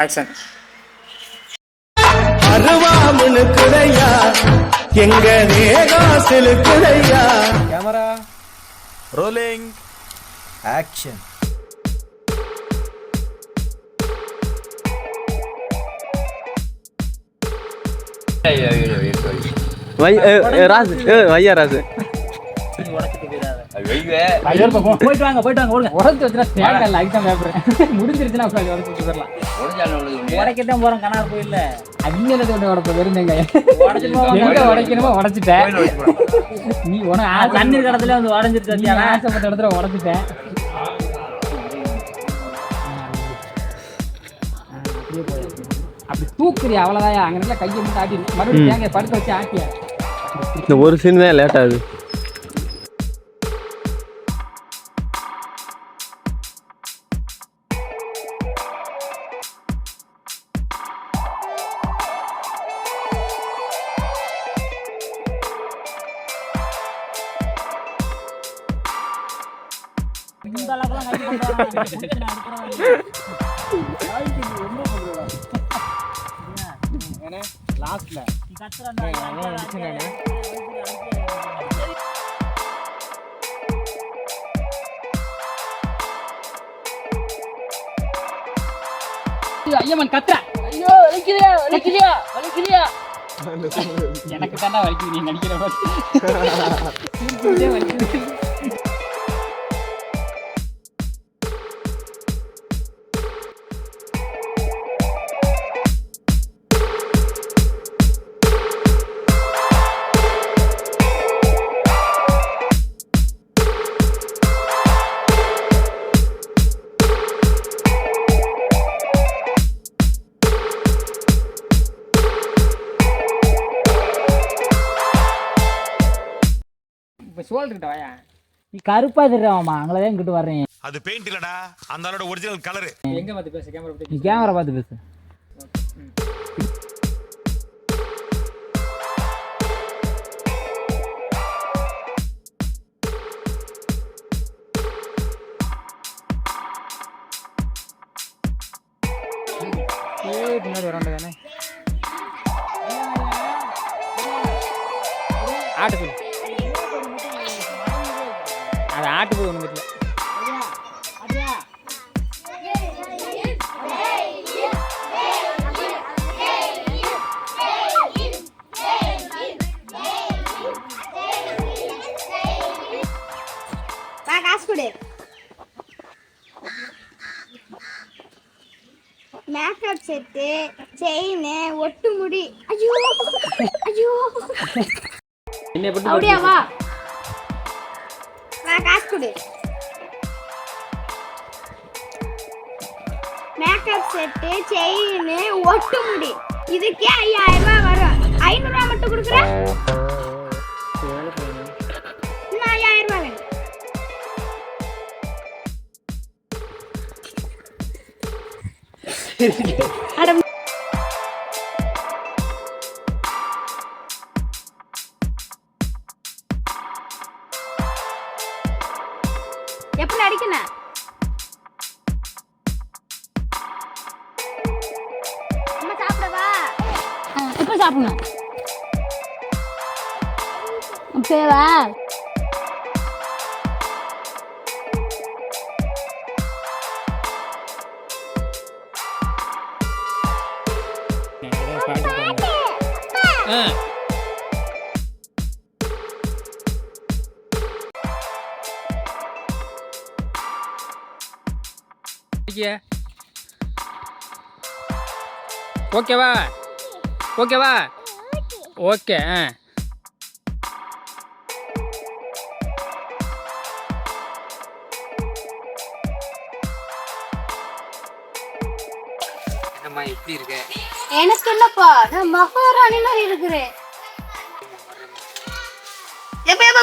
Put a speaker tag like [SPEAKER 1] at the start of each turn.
[SPEAKER 1] Action.
[SPEAKER 2] அருவாமுனுக்குதையா எங்க தேகாசிலுக்குதையா.
[SPEAKER 3] Camera
[SPEAKER 4] rolling
[SPEAKER 3] action.
[SPEAKER 5] ராசு ஐயா ராசு
[SPEAKER 6] போயிட்டு வாங்க ஓடுங்க. உடச்சு வச்சுனா தேங்காய் இல்லை அதுதான் பேப்பர் முடிஞ்சிருச்சுன்னா உடச்சு போயிடலாம். உடைக்கத்தான் போறோம் கனார் போயிடல அவிங்களது கொண்டு உடப்ப வெறுந்தேங்க உடைச்சிட்டு உடைக்கணுமோ உடைச்சிட்டேன். நீ உனக்கு தண்ணீர் கடத்துல வந்து உடஞ்சிருச்சு ஆசைப்பட்ட இடத்துல உடைச்சிட்டேன். அப்படி தூக்குறியா அவ்வளோதான். அங்கே நல்லா கையை மட்டும் ஆட்டி மறுபடியும் தேங்காய் படுக்க வச்சு ஆட்டியா.
[SPEAKER 5] இந்த ஒரு சீன் தான் லேட் ஆகுது.
[SPEAKER 6] லாஸ்ட்ல ஐயம்மன் கத்துற. ஐயோ வலிக்குதியா வலிக்குதியா வலிக்குதியா. எனக்கு தானே வலிக்குது நீ நடிக்கிற வலிக்குது. சொல்லிட்டு வாயா நீ கருப்பா தெரியாமா அங்கதான் இங்கிட்டு வர்றேன்.
[SPEAKER 4] அது பெயிண்ட் இல்லடா அந்த ஆளோட ஒரிஜினல் கலர்.
[SPEAKER 6] எங்க பார்த்து பேசு கேமரா
[SPEAKER 5] நீ கேமரா பார்த்து பேசு.
[SPEAKER 6] பின்னாடி வராண்டே தானே ஆட்டு அது ஆட்டு போய் ஒன்று தெரியல.
[SPEAKER 7] காசு கொடு. மேக்கப் செட்டு செயின் ஒட்டு முடி. ஐயோ ஐயோ அப்படியா வா காசு கொடு. மேக்கப் செட்டு செயின் ஒட்டு முடி இதுக்கே 5000 ரூபாய் வரும். 500 ரூபாய் மட்டும் கொடுக்குறேன். இன்னும் 5000 ரூபாய் வேணும். எப்படி அடிக்கணும்? அம்மா சாப்பிடவா?
[SPEAKER 8] எப்ப சாப்பிடணும்? சரிவா
[SPEAKER 6] ஓகேவா ஓகேவா ஓகே. என்னம்மா எப்படி இருக்க?
[SPEAKER 7] எனக்கு இல்லப்பா நான் மகாராணி மாதிரி இருக்கிறேன். எப்ப எப்ப